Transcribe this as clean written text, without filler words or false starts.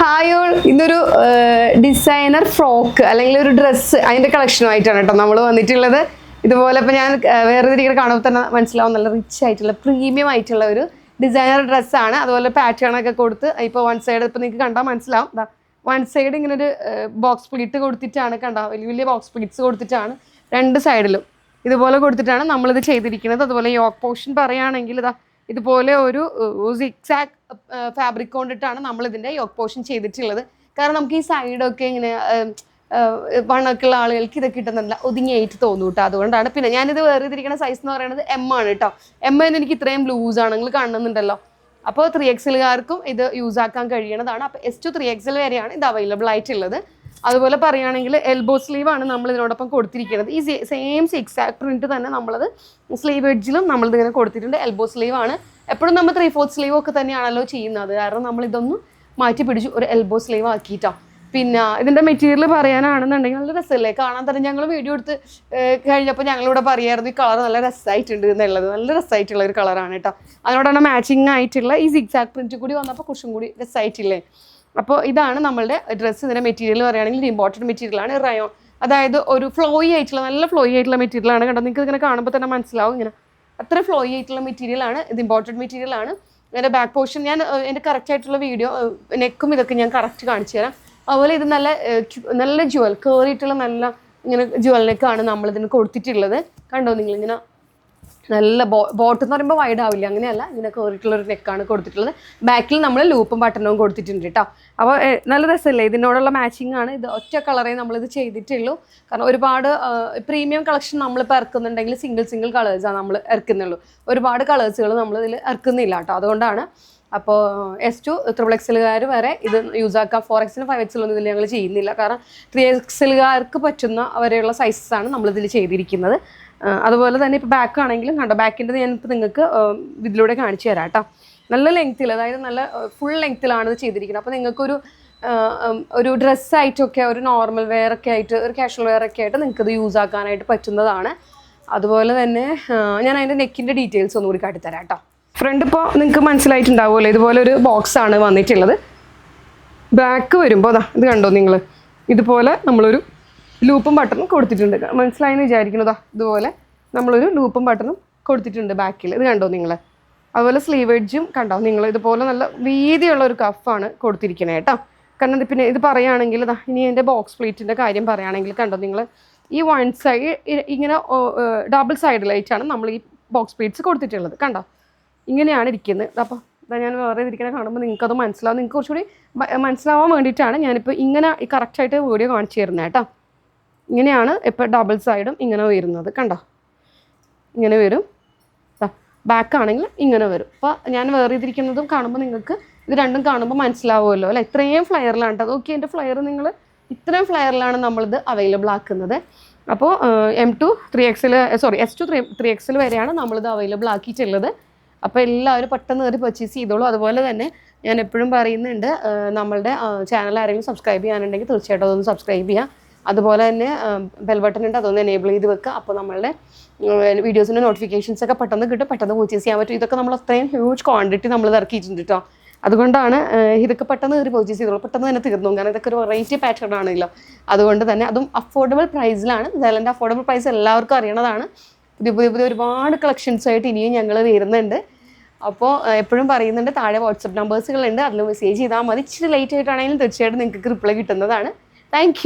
Hi all, ഇതൊരു designer frock അല്ലെങ്കിൽ ഒരു ഡ്രസ്സ് അതിൻ്റെ കളക്ഷനുമായിട്ടാണ് കേട്ടോ നമ്മൾ വന്നിട്ടുള്ളത്. ഇതുപോലെ ഇപ്പോൾ ഞാൻ വേറെ രീതിയിൽ കാണുമ്പോൾ തന്നെ മനസ്സിലാവും, നല്ല റിച്ച് ആയിട്ടുള്ള പ്രീമിയം ആയിട്ടുള്ള ഒരു ഡിസൈനർ ഡ്രസ്സാണ്. അതുപോലെ പാറ്റേണൊക്കെ കൊടുത്ത് ഇപ്പോൾ വൺ സൈഡ് ഇപ്പോൾ നിങ്ങൾക്ക് കണ്ടാൽ മനസ്സിലാവും, വൺ സൈഡ് ഇങ്ങനെ ഒരു ബോക്സ് പ്ലീറ്റ് കൊടുത്തിട്ടാണ്, കണ്ടോ വലിയ വലിയ ബോക്സ് പ്ലീറ്റ്സ് കൊടുത്തിട്ടാണ് രണ്ട് സൈഡിലും ഇതുപോലെ കൊടുത്തിട്ടാണ് നമ്മളിത് ചെയ്തിരിക്കുന്നത്. അതുപോലെ യോക്ക് പോർഷൻ പറയുകയാണെങ്കിൽ ഇതുപോലെ ഒരു സിക്സാക് ഫാബ്രിക് കൊണ്ടിട്ടാണ് നമ്മളിതിൻ്റെ യോക്ക് പോർഷൻ ചെയ്തിട്ടുള്ളത്. കാരണം നമുക്ക് ഈ സൈഡൊക്കെ ഇങ്ങനെ വണ്ണൊക്കെയുള്ള ആളുകൾക്ക് ഇതൊക്കെ കിട്ടുന്നില്ല, ഒതുങ്ങിയായിട്ട് തോന്നും കേട്ടോ. അതുകൊണ്ടാണ്. പിന്നെ ഞാനിത് വേറെ ഇതിരിക്കുന്ന സൈസ് എന്ന് പറയുന്നത് എം ആണ് കേട്ടോ. എം എന്ന് എനിക്ക് ഇത്രയും ലൂസാണ്, നിങ്ങൾ കാണുന്നുണ്ടല്ലോ. അപ്പോൾ 3XL ഇത് യൂസ് ആക്കാൻ കഴിയണതാണ്. അപ്പോൾ S to 3XL വരെയാണ് ഇത് അവൈലബിൾ ആയിട്ടുള്ളത്. അതുപോലെ പറയുകയാണെങ്കിൽ എൽബോ സ്ലീവാണ് നമ്മൾ ഇതിനോടൊപ്പം കൊടുത്തിരിക്കുന്നത്. ഈ സെയിം സിക്സാക് പ്രിൻറ്റ് തന്നെ നമ്മളത് സ്ലീവ് എഡ്ജിലും നമ്മളിതിങ്ങനെ കൊടുത്തിട്ടുണ്ട്. എൽബോ സ്ലീവാണ്. എപ്പോഴും നമ്മൾ 3/4 സ്ലീവ് ഒക്കെ തന്നെയാണല്ലോ ചെയ്യുന്നത്. കാരണം നമ്മളിതൊന്നും മാറ്റി പിടിച്ചു ഒരു എൽബോ സ്ലീവ് ആക്കിയിട്ടോ. പിന്നെ ഇതിൻ്റെ മെറ്റീരിയൽ പറയാനാണെന്നുണ്ടെങ്കിൽ നല്ല രസമല്ലേ കാണാൻ തന്നെ. ഞങ്ങൾ വീഡിയോ എടുത്ത് കഴിഞ്ഞപ്പോൾ ഞങ്ങളിവിടെ പറയായിരുന്നു ഈ കളർ നല്ല രസമായിട്ടുണ്ട് എന്നുള്ളത്. നല്ല രസമായിട്ടുള്ള ഒരു കളറാണ് കേട്ടോ. അതിനോടാണ് മാച്ചിങ് ആയിട്ടുള്ള ഈ സിക്സാക് പ്രിൻറ്റ് കൂടി വന്നപ്പോൾ കുറച്ചും കൂടി രസമായിട്ടില്ലേ. അപ്പോൾ ഇതാണ് നമ്മളുടെ ഡ്രസ്സ്. ഇതിൻ്റെ മെറ്റീരിയൽ പറയുകയാണെങ്കിൽ ഇമ്പോർട്ടൻറ്റ് മെറ്റീരിയലാണ് റയോൺ. അതായത് ഒരു ഫ്ലോയി ആയിട്ടുള്ള നല്ല ഫ്ലോയി ആയിട്ടുള്ള മെറ്റീരിയലാണ് കേട്ടോ. നിങ്ങൾക്ക് ഇങ്ങനെ കാണുമ്പോൾ തന്നെ മനസ്സിലാവും, ഇങ്ങനെ അത്ര ഫ്ലോയി ആയിട്ടുള്ള മെറ്റീരിയലാണ് ഇത്. ഇമ്പോർട്ടൻറ്റ് മെറ്റീരിയലാണ്. എൻ്റെ ബാക്ക് പോർഷൻ ഞാൻ എൻ്റെ കറക്റ്റ് ആയിട്ടുള്ള വീഡിയോ നെക്കും ഇതൊക്കെ ഞാൻ കറക്റ്റ് കാണിച്ചു തരാം. അതുപോലെ ഇത് നല്ല ജുവൽ കയറിയിട്ടുള്ള നല്ല ഇങ്ങനെ ജുവൽ നെക്കാണ് നമ്മളിതിന് കൊടുത്തിട്ടുള്ളത്. കണ്ടോ നിങ്ങളിങ്ങനെ നല്ല ബോട്ട് എന്ന് പറയുമ്പോൾ വൈഡ് ആവില്ല, അങ്ങനെയല്ല, ഇങ്ങനെ കയറിയിട്ടുള്ളൊരു നെക്കാണ് കൊടുത്തിട്ടുള്ളത്. ബാക്കിൽ നമ്മൾ ലൂപ്പും ബട്ടണും കൊടുത്തിട്ടുണ്ട് കേട്ടോ. അപ്പോൾ നല്ല രസമല്ലേ, ഇതിനോടുള്ള മാച്ചിങ് ആണ്. ഇത് ഒറ്റ കളറേ നമ്മളിത് ചെയ്തിട്ടുള്ളൂ. കാരണം ഒരുപാട് പ്രീമിയം കളക്ഷൻ നമ്മളിപ്പോൾ ഇറക്കുന്നുണ്ടെങ്കിൽ സിംഗിൾ കളേഴ്സാണ് നമ്മൾ ഇറക്കുന്നുള്ളൂ. ഒരുപാട് കളേഴ്സുകൾ നമ്മളിതിൽ ഇറക്കുന്നില്ല കേട്ടോ. അതുകൊണ്ടാണ്. അപ്പോൾ S to 3XL വരെ ഇത് യൂസ് ആക്കാം. 4XL 5XL ഒന്നും ഇതിൽ ഞങ്ങൾ ചെയ്യുന്നില്ല. കാരണം 3XL പറ്റുന്ന വരെയുള്ള സൈസസാണ് നമ്മളിതിൽ ചെയ്തിരിക്കുന്നത്. അതുപോലെ തന്നെ ഇപ്പോൾ ബാക്ക് ആണെങ്കിലും കണ്ടോ, ബാക്കിൻ്റെ ഞാനിപ്പോൾ നിങ്ങൾക്ക് ഇതിലൂടെ കാണിച്ചു തരാം കേട്ടോ. നല്ല ലെങ്ത്തിൽ, അതായത് നല്ല ഫുൾ ലെങ്ത്തിലാണ് ഇത് ചെയ്തിരിക്കുന്നത്. അപ്പോൾ നിങ്ങൾക്കൊരു ഒരു ഡ്രസ്സായിട്ടൊക്കെ ഒരു നോർമൽ വെയർ ഒക്കെ ആയിട്ട് ഒരു കാഷ്വൽ വെയർ ഒക്കെ ആയിട്ട് നിങ്ങൾക്കിത് യൂസ് ആക്കാനായിട്ട് പറ്റുന്നതാണ്. അതുപോലെ തന്നെ ഞാൻ അതിൻ്റെ നെക്കിൻ്റെ ഡീറ്റെയിൽസ് ഒന്നുകൂടി കാട്ടിത്തരാം കേട്ടോ. ഫ്രണ്ട് ഇപ്പോൾ നിങ്ങൾക്ക് മനസ്സിലായിട്ടുണ്ടാവുമല്ലോ, ഇതുപോലെ ഒരു ബോക്സാണ് വന്നിട്ടുള്ളത്. ബാക്ക് വരുമ്പോൾ ഇത് കണ്ടോ നിങ്ങൾ, ഇതുപോലെ നമ്മളൊരു ലൂപ്പും ബട്ടണും കൊടുത്തിട്ടുണ്ട്. മനസ്സിലായെന്ന് വിചാരിക്കുന്നതാ. ഇതുപോലെ നമ്മളൊരു ലൂപ്പും ബട്ടണും കൊടുത്തിട്ടുണ്ട് ബാക്കിൽ. ഇത് കണ്ടോ നിങ്ങൾ. അതുപോലെ സ്ലീവ് എഡ്ജും കണ്ടോ നിങ്ങൾ. ഇതുപോലെ നല്ല വീതിയുള്ള ഒരു കഫാണ് കൊടുത്തിരിക്കുന്നത് കേട്ടോ. കാരണം പിന്നെ ഇത് പറയുകയാണെങ്കിൽ ഇനി എൻ്റെ ബോക്സ് പ്ലേറ്റിൻ്റെ കാര്യം പറയുകയാണെങ്കിൽ കണ്ടോ നിങ്ങൾ, ഈ വൺ സൈഡ് ഇങ്ങനെ ഡബിൾ സൈഡിലായിട്ടാണ് നമ്മൾ ഈ ബോക്സ് പ്ലേറ്റ്സ് കൊടുത്തിട്ടുള്ളത്. കണ്ടോ ഇങ്ങനെയാണ് ഇരിക്കുന്നത്. അപ്പോൾ ഞാൻ വേറെ ഇരിക്കുന്നത് കാണുമ്പോൾ നിങ്ങൾക്കത് മനസ്സിലാവും. നിങ്ങൾക്ക് കുറച്ചുകൂടി മനസ്സിലാവാൻ വേണ്ടിയിട്ടാണ് ഞാനിപ്പോൾ ഇങ്ങനെ കറക്റ്റായിട്ട് വീഡിയോ കാണിച്ചു തരുന്നത് കേട്ടോ. ഇങ്ങനെയാണ് ഇപ്പോൾ ഡബിൾ സൈഡും ഇങ്ങനെ വരുന്നത്. കണ്ടോ ഇങ്ങനെ വരും. ബാക്കാണെങ്കിൽ ഇങ്ങനെ വരും. അപ്പോൾ ഞാൻ വേറെ ഇതിരിക്കുന്നതും കാണുമ്പോൾ നിങ്ങൾക്ക് ഇത് രണ്ടും കാണുമ്പോൾ മനസ്സിലാവുമല്ലോ അല്ലേ. ഇത്രയും ഫ്ലയറിലാണ് കേട്ടോ. ഓക്കെ, എൻ്റെ ഫ്ലയർ നിങ്ങൾ ഇത്രയും ഫ്ലയറിലാണ് നമ്മളിത് അവൈലബിൾ ആക്കുന്നത്. അപ്പോൾ S to 3XL വരെയാണ് നമ്മളിത് അവൈലബിൾ ആക്കിയിട്ടുള്ളത്. അപ്പോൾ എല്ലാവരും പെട്ടെന്ന് കയറി പർച്ചേസ് ചെയ്തോളൂ. അതുപോലെ തന്നെ ഞാൻ എപ്പോഴും പറയുന്നുണ്ട്, നമ്മളുടെ ചാനൽ ആരെങ്കിലും സബ്സ്ക്രൈബ് ചെയ്യാനുണ്ടെങ്കിൽ തീർച്ചയായിട്ടും അതൊന്ന് സബ്സ്ക്രൈബ് ചെയ്യുക. അതുപോലെ തന്നെ ബെൽ ബട്ടൺ ഉണ്ട്, അതൊന്ന് എനേബിൾ ചെയ്ത് വെക്കുക. അപ്പോൾ നമ്മളുടെ വീഡിയോസിൻ്റെ നോട്ടിഫിക്കേഷൻസ് ഒക്കെ പെട്ടെന്ന് കിട്ടും, പെട്ടെന്ന് പർച്ചേസ് ചെയ്യാൻ പറ്റും. ഇതൊക്കെ നമ്മൾ അത്രയും ഹ്യൂജ് ക്വാണ്ടിറ്റി നമ്മൾ ഇറക്കിയിട്ടുണ്ട് കേട്ടോ. അതുകൊണ്ടാണ് ഇതൊക്കെ പെട്ടെന്ന് കയറി പർച്ചേസ് ചെയ്തോളൂ, പെട്ടെന്ന് തന്നെ തീർന്നു. കാരണം ഇതൊക്കെ ഒരു വെറൈറ്റി പാറ്റേൺ ആണല്ലോ. അതുകൊണ്ട് തന്നെ അതും അഫോർഡബിൾ പ്രൈസിലാണ്. സെലൻ്റെ അഫോർഡബിൾ പ്രൈസ് എല്ലാവർക്കും അറിയണതാണ്. പുതിയ ഒരുപാട് കളക്ഷൻസ് ആയിട്ട് ഇനിയും ഞങ്ങൾ വരുന്നുണ്ട്. അപ്പോൾ എപ്പോഴും പറയുന്നുണ്ട്, താഴെ വാട്സപ്പ് നമ്പേഴ്സുകളുണ്ട്, അതിൽ മെസ്സേജ് ചെയ്താൽ മതി. ഇച്ചിരി ലേറ്റ് ആയിട്ടാണെങ്കിലും തീർച്ചയായിട്ടും നിങ്ങൾക്ക് റിപ്ലൈ കിട്ടുന്നതാണ്. താങ്ക്